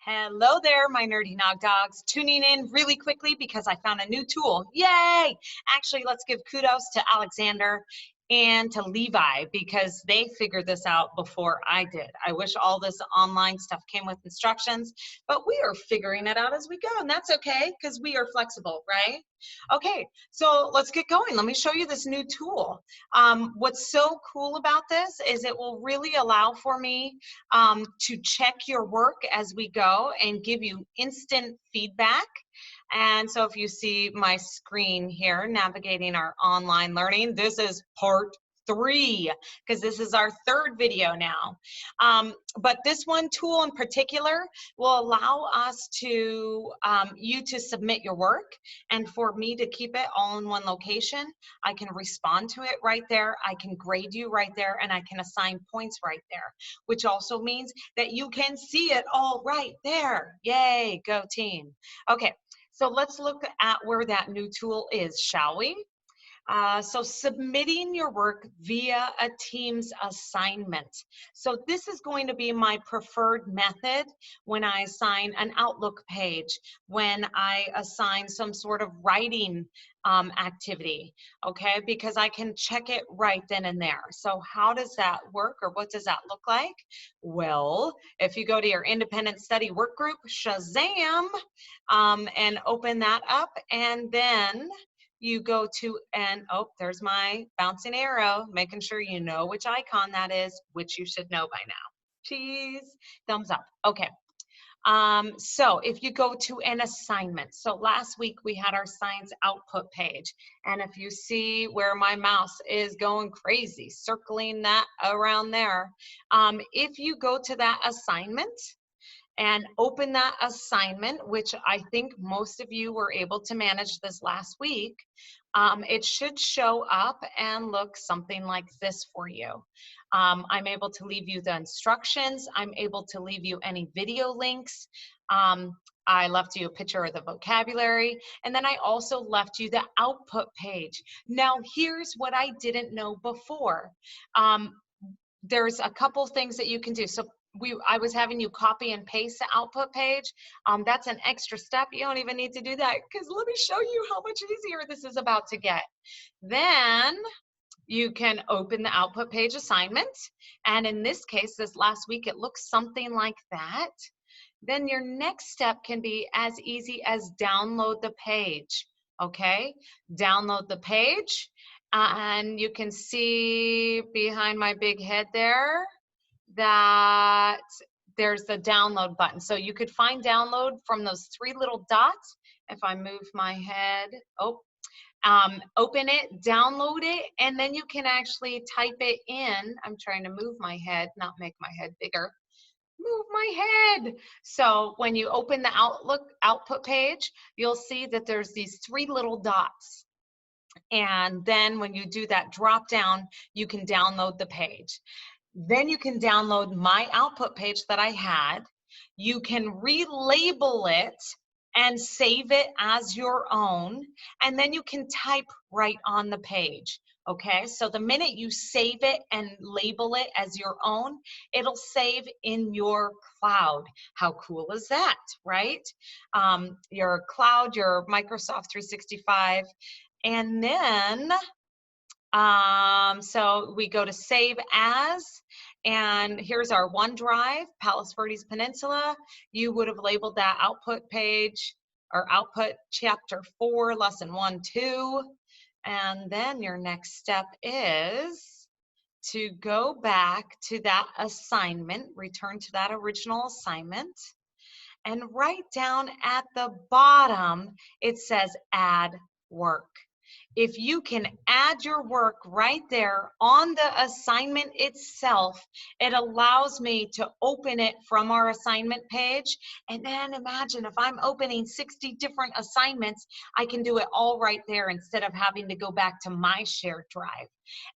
Hello there, my Nerdyy Nawg-Dawgs. Tuning in really quickly because I found a new tool. Yay! Actually, let's give kudos to Alexander and to Levi because they figured this out before I did. I wish all this online stuff came with instructions, but we are figuring it out as we go, and that's okay because we are flexible, right? Okay, so let's get going. Let me show you this new tool. What's so cool about this is it will really allow for me to check your work as we go and give you instant feedback. And so if you see my screen here, navigating our online learning, this is part 3 because this is our 3rd video now. But this one tool in particular will allow us to, you to submit your work and for me to keep it all in one location. I can respond to it right there. I can grade you right there, and I can assign points right there, which also means that you can see it all right there. Yay, go team. Okay. So let's look at where that new tool is, shall we? So submitting your work via a Teams assignment. So this is going to be my preferred method when I assign an Outlook page, when I assign some sort of writing activity, okay? Because I can check it right then and there. So how does that work, or what does that look like? Well, if you go to your independent study work group, Shazam, and open that up, and then you go to, and oh, there's my bouncing arrow, making sure you know which icon that is, which you should know by now. Cheese, thumbs up. Okay. So if you go to an assignment, so last week we had our science output page, and if you see where my mouse is going crazy, circling that around there, if you go to that assignment and open that assignment, which I think most of you were able to manage this last week, it should show up and look something like this for you. I'm able to leave you the instructions. I'm able to leave you any video links. I left you a picture of the vocabulary, and then I also left you the output page. Now, here's what I didn't know before. There's a couple things that you can do. So I was having you copy and paste the output page. That's an extra step. You don't even need to do that because let me show you how much easier this is about to get. Then you can open the output page assignment. And in this case, this last week, it looks something like that. Then your next step can be as easy as download the page, okay? Download the page, and you can see behind my big head there that there's the download button. So you could find download from those 3 little dots. If I move my head, open it, download it, and then you can actually type it in. I'm trying to move my head, not make my head bigger. Move my head. So when you open the output page, you'll see that there's these 3 little dots. And then when you do that drop down, you can download the page. Then you can download my output page that I had. You can relabel it and save it as your own, and then you can type right on the page. Okay, so the minute you save it and label it as your own, it'll save in your cloud. How cool is that, right? Your cloud, your Microsoft 365, and then so we go to save as, and here's our OneDrive, Palos Verdes Peninsula. You would have labeled that output page or output chapter 4, lesson 1, 2. And then your next step is to go back to that assignment, return to that original assignment, and right down at the bottom, it says add work. If you can add your work right there on the assignment itself, it allows me to open it from our assignment page. And then imagine if I'm opening 60 different assignments, I can do it all right there instead of having to go back to my shared drive.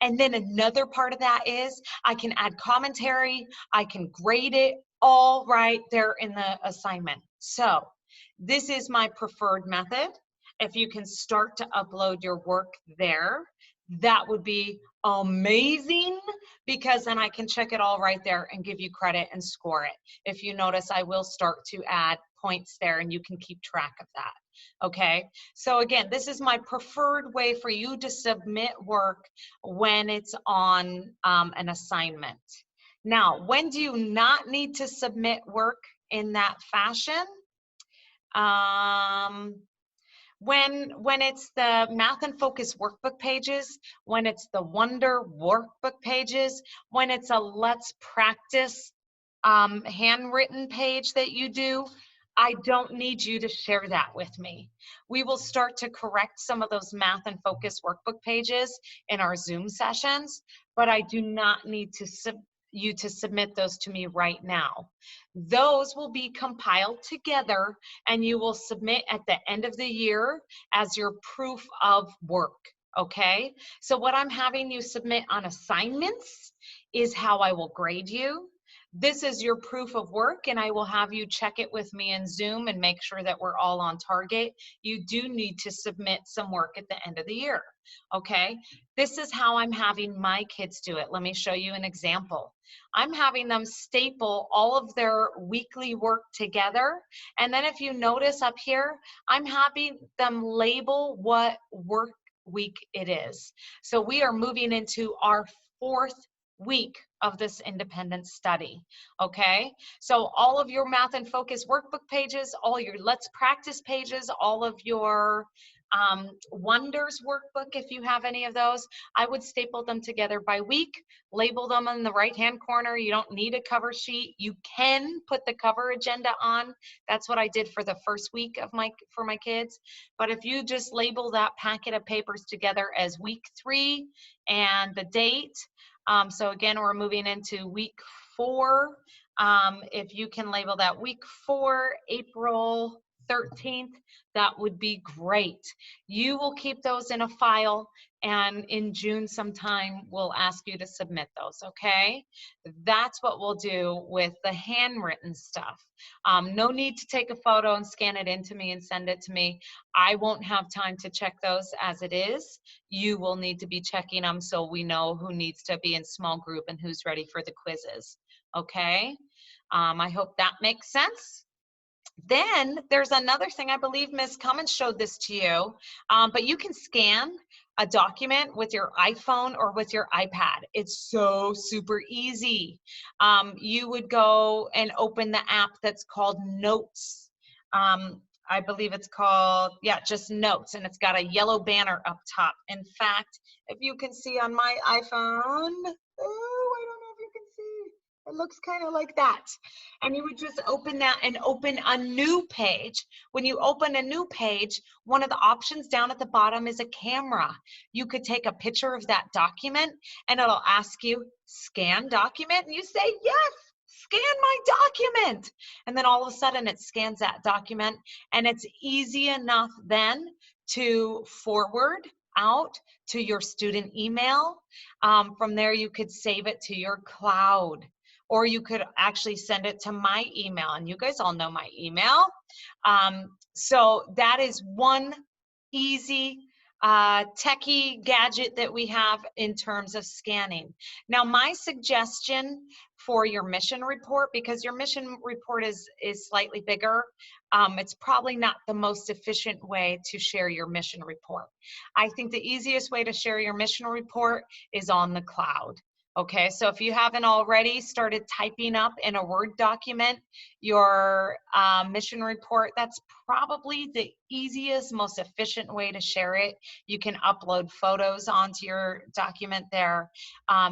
And then another part of that is I can add commentary, I can grade it all right there in the assignment. So this is my preferred method. If you can start to upload your work there, that would be amazing, because then I can check it all right there and give you credit and score it. If you notice, I will start to add points there and you can keep track of that. Okay, so again, this is my preferred way for you to submit work when it's on an assignment. Now, when do you not need to submit work in that fashion? When it's the Math and Focus workbook pages, when it's the Wonder workbook pages, when it's a Let's Practice handwritten page that you do, I don't need you to share that with me. We will start to correct some of those Math and Focus workbook pages in our Zoom sessions, but I do not need you to submit those to me right now. Those will be compiled together and you will submit at the end of the year as your proof of work, okay? So what I'm having you submit on assignments is how I will grade you. This is your proof of work, and I will have you check it with me in Zoom and make sure that we're all on target. You do need to submit some work at the end of the year, okay? This is how I'm having my kids do it. Let me show you an example. I'm having them staple all of their weekly work together, and then if you notice up here, I'm having them label what work week it is. So we are moving into our 4th week of this independent study, okay? So all of your Math and Focus workbook pages, all your Let's Practice pages, all of your Wonders workbook, if you have any of those, I would staple them together by week, label them in the right-hand corner. You don't need a cover sheet. You can put the cover agenda on. That's what I did for the first week of for my kids. But if you just label that packet of papers together as week 3 and the date, so again, we're moving into week 4. If you can label that week 4, April 13th, that would be great. You will keep those in a file, and in June sometime, we'll ask you to submit those, okay? That's what we'll do with the handwritten stuff. No need to take a photo and scan it into me and send it to me. I won't have time to check those as it is. You will need to be checking them so we know who needs to be in small group and who's ready for the quizzes, okay? I hope that makes sense. Then there's another thing, I believe Ms. Cummins showed this to you, but you can scan a document with your iPhone or with your iPad. It's so super easy. You would go and open the app that's called Notes. I believe it's called, yeah, just Notes, and it's got a yellow banner up top. In fact, if you can see on my iPhone, oh, I don't know if you can see. It looks kind of like that. And you would just open that and open a new page. When you open a new page, one of the options down at the bottom is a camera. You could take a picture of that document and it'll ask you, scan document, and you say, yes, scan my document. And then all of a sudden it scans that document, and it's easy enough then to forward out to your student email. From there, you could save it to your cloud, or you could actually send it to my email, and you guys all know my email. So that is one easy techie gadget that we have in terms of scanning. Now, my suggestion for your mission report, because your mission report is slightly bigger, it's probably not the most efficient way to share your mission report. I think the easiest way to share your mission report is on the cloud. Okay, so if you haven't already started typing up in a Word document your mission report, that's probably the easiest, most efficient way to share it. You can upload photos onto your document there.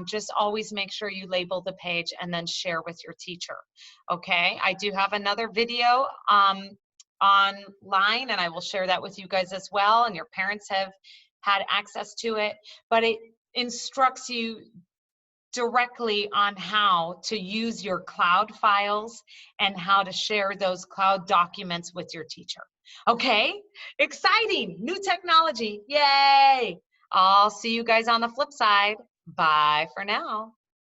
Just always make sure you label the page and then share with your teacher. Okay, I do have another video online, and I will share that with you guys as well, and your parents have had access to it, but it instructs you directly on how to use your cloud files and how to share those cloud documents with your teacher. Okay, exciting, new technology, yay! I'll see you guys on the flip side. Bye for now.